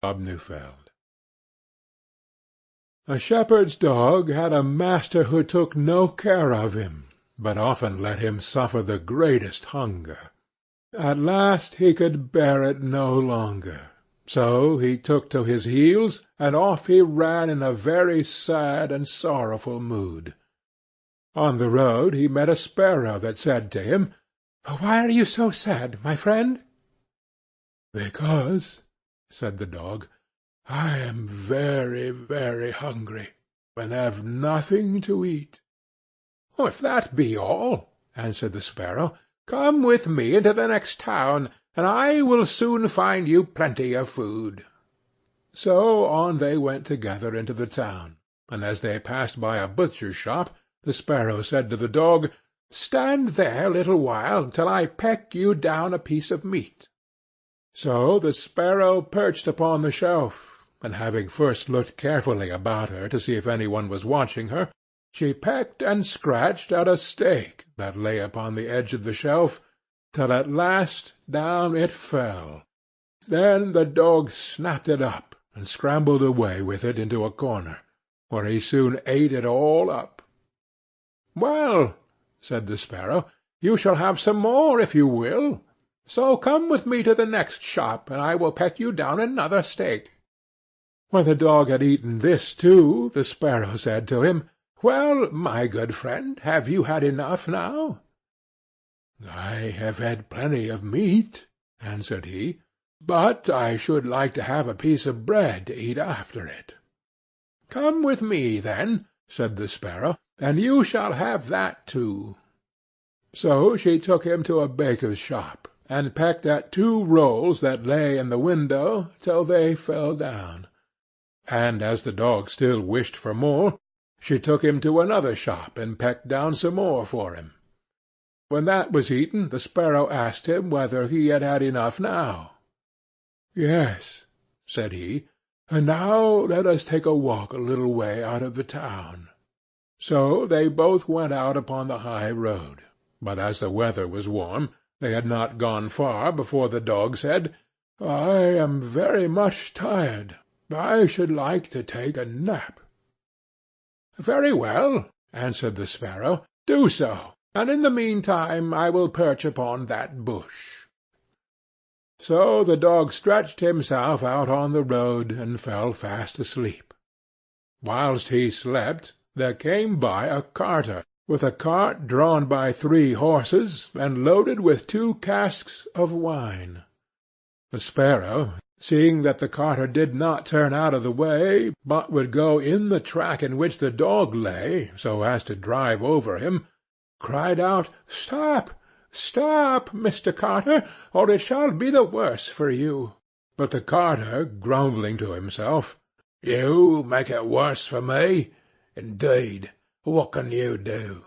Obnufeld. A shepherd's dog had a master who took no care of him, but often let him suffer the greatest hunger. At last he could bear it no longer, so he took to his heels, and off he ran in a very sad and sorrowful mood. On the road he met a sparrow that said to him, "Why are you so sad, my friend?" "Because," said the dog, "I am very, very hungry, and have nothing to eat." "If that be all," answered the sparrow, "come with me into the next town, and I will soon find you plenty of food." So on they went together into the town, and as they passed by a butcher's shop, the sparrow said to the dog, "Stand there a little while, till I peck you down a piece of meat." So the sparrow perched upon the shelf, and having first looked carefully about her to see if any one was watching her, she pecked and scratched at a steak that lay upon the edge of the shelf, till at last down it fell. Then the dog snapped it up, and scrambled away with it into a corner, where he soon ate it all up. "Well," said the sparrow, "you shall have some more if you will. So come with me to the next shop, and I will peck you down another steak." When the dog had eaten this too, the sparrow said to him, "Well, my good friend, have you had enough now?" "I have had plenty of meat," answered he, "but I should like to have a piece of bread to eat after it." "Come with me, then," said the sparrow, "and you shall have that too." So she took him to a baker's shop, and pecked at 2 rolls that lay in the window till they fell down. And as the dog still wished for more, she took him to another shop, and pecked down some more for him. When that was eaten, the sparrow asked him whether he had had enough now. "Yes," said he, "and now let us take a walk a little way out of the town." So they both went out upon the high road, but as the weather was warm, they had not gone far before the dog said, "I am very much tired. I should like to take a nap." "Very well," answered the sparrow, "do so, and in the meantime I will perch upon that bush." So the dog stretched himself out on the road, and fell fast asleep. Whilst he slept, there came by a carter, with a cart drawn by 3 horses, and loaded with 2 casks of wine. The sparrow, seeing that the carter did not turn out of the way, but would go in the track in which the dog lay, so as to drive over him, cried out, "Stop, stop, Mr. Carter, or it shall be the worse for you." But the carter, grumbling to himself, "You make it worse for me? Indeed, what can you do?"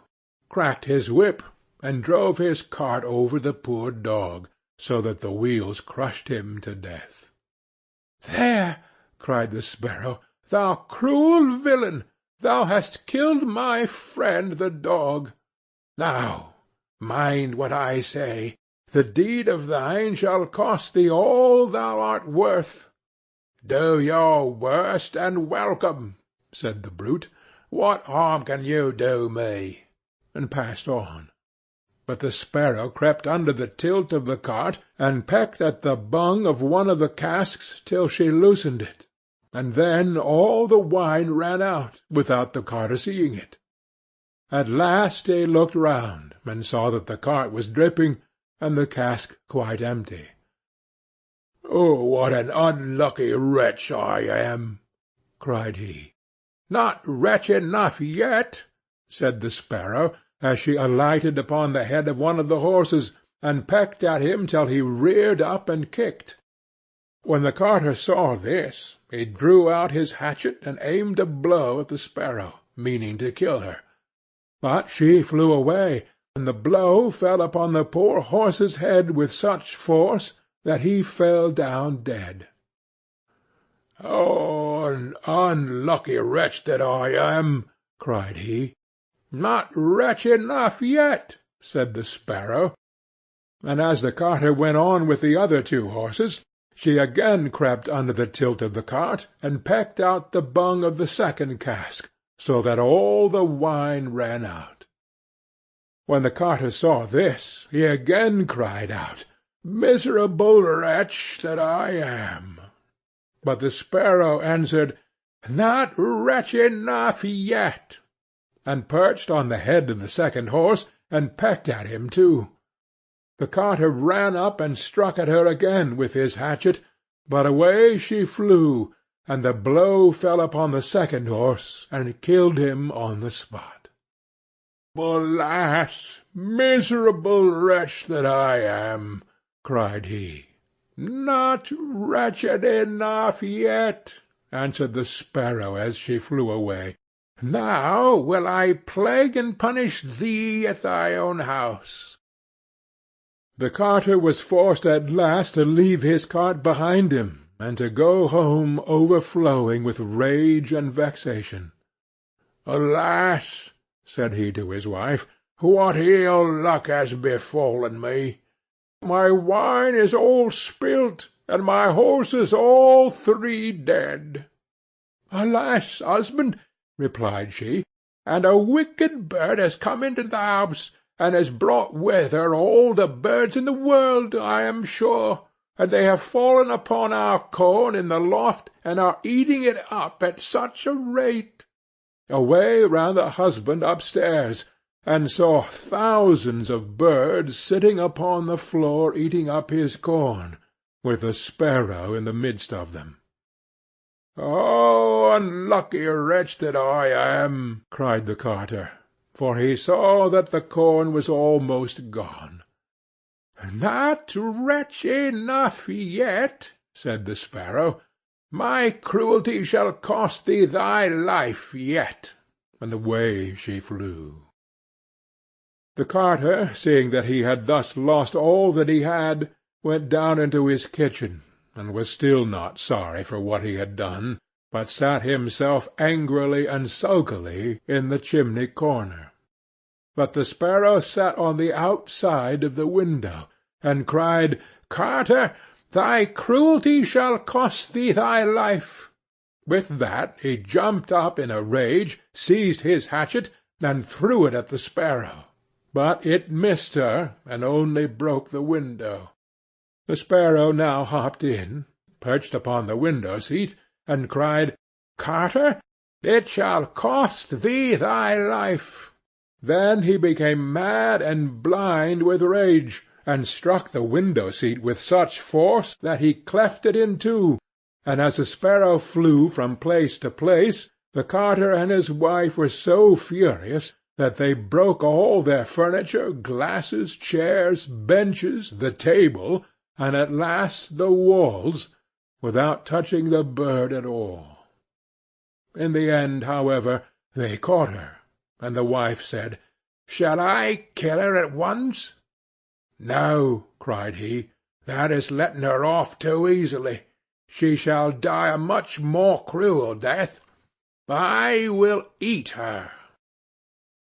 cracked his whip, and drove his cart over the poor dog, so that the wheels crushed him to death. "There!" cried the sparrow, "thou cruel villain! Thou hast killed my friend the dog. Now, mind what I say. The deed of thine shall cost thee all thou art worth." "Do your worst, and welcome," said the brute. "What harm can you do me?" and passed on. But the sparrow crept under the tilt of the cart, and pecked at the bung of one of the casks till she loosened it, and then all the wine ran out, without the carter seeing it. At last he looked round, and saw that the cart was dripping, and the cask quite empty. "Oh, what an unlucky wretch I am!" cried he. "Not wretch enough yet," said the sparrow, as she alighted upon the head of one of the horses, and pecked at him till he reared up and kicked. When the carter saw this, he drew out his hatchet and aimed a blow at the sparrow, meaning to kill her. But she flew away, and the blow fell upon the poor horse's head with such force that he fell down dead. "Oh, an unlucky wretch that I am!" cried he. "Not wretch enough yet," said the sparrow. And as the carter went on with the other 2 horses, she again crept under the tilt of the cart, and pecked out the bung of the second cask, so that all the wine ran out. When the carter saw this, he again cried out, "Miserable wretch that I am!" But the sparrow answered, "Not wretch enough yet," and perched on the head of the second horse, and pecked at him too. The carter ran up and struck at her again with his hatchet, but away she flew, and the blow fell upon the second horse, and killed him on the spot. "Alas, miserable wretch that I am!" cried he. "Not wretched enough yet," answered the sparrow as she flew away. "Now will I plague and punish thee at thy own house." The carter was forced at last to leave his cart behind him, and to go home overflowing with rage and vexation. "Alas," said he to his wife, "what ill luck has befallen me! My wine is all spilt, and my horses all three dead." "Alas, husband," replied she, "and a wicked bird has come into the house, and has brought with her all the birds in the world, I am sure, and they have fallen upon our corn in the loft, and are eating it up at such a rate." Away ran the husband upstairs, and saw thousands of birds sitting upon the floor eating up his corn, with the sparrow in the midst of them. "Oh, unlucky wretch that I am!" cried the carter, for he saw that the corn was almost gone. "Not wretch enough yet," said the sparrow. "My cruelty shall cost thee thy life yet," and away she flew. The carter, seeing that he had thus lost all that he had, went down into his kitchen, and was still not sorry for what he had done, but sat himself angrily and sulkily in the chimney-corner. But the sparrow sat on the outside of the window, and cried, "Carter, thy cruelty shall cost thee thy life." With that he jumped up in a rage, seized his hatchet, and threw it at the sparrow. But it missed her, and only broke the window. The sparrow now hopped in, perched upon the window-seat, and cried, "Carter, it shall cost thee thy life." Then he became mad and blind with rage, and struck the window-seat with such force that he cleft it in two, and as the sparrow flew from place to place, the carter and his wife were so furious that they broke all their furniture, glasses, chairs, benches, the table, and at last the walls, without touching the bird at all. In the end, however, they caught her, and the wife said, "Shall I kill her at once?" "No," cried he, "that is letting her off too easily. She shall die a much more cruel death. I will eat her."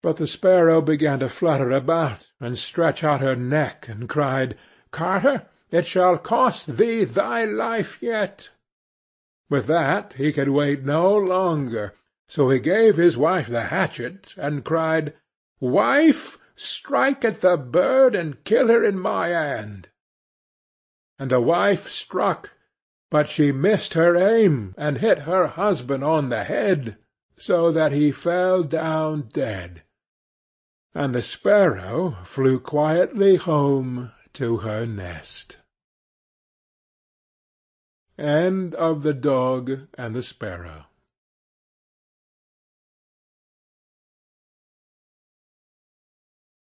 But the sparrow began to flutter about, and stretch out her neck, and cried, "Carter, it shall cost thee thy life yet." With that he could wait no longer, so he gave his wife the hatchet, and cried, "Wife, strike at the bird, and kill her in my hand." And the wife struck, but she missed her aim, and hit her husband on the head, so that he fell down dead. And the sparrow flew quietly home to her nest. End of The Dog and the Sparrow.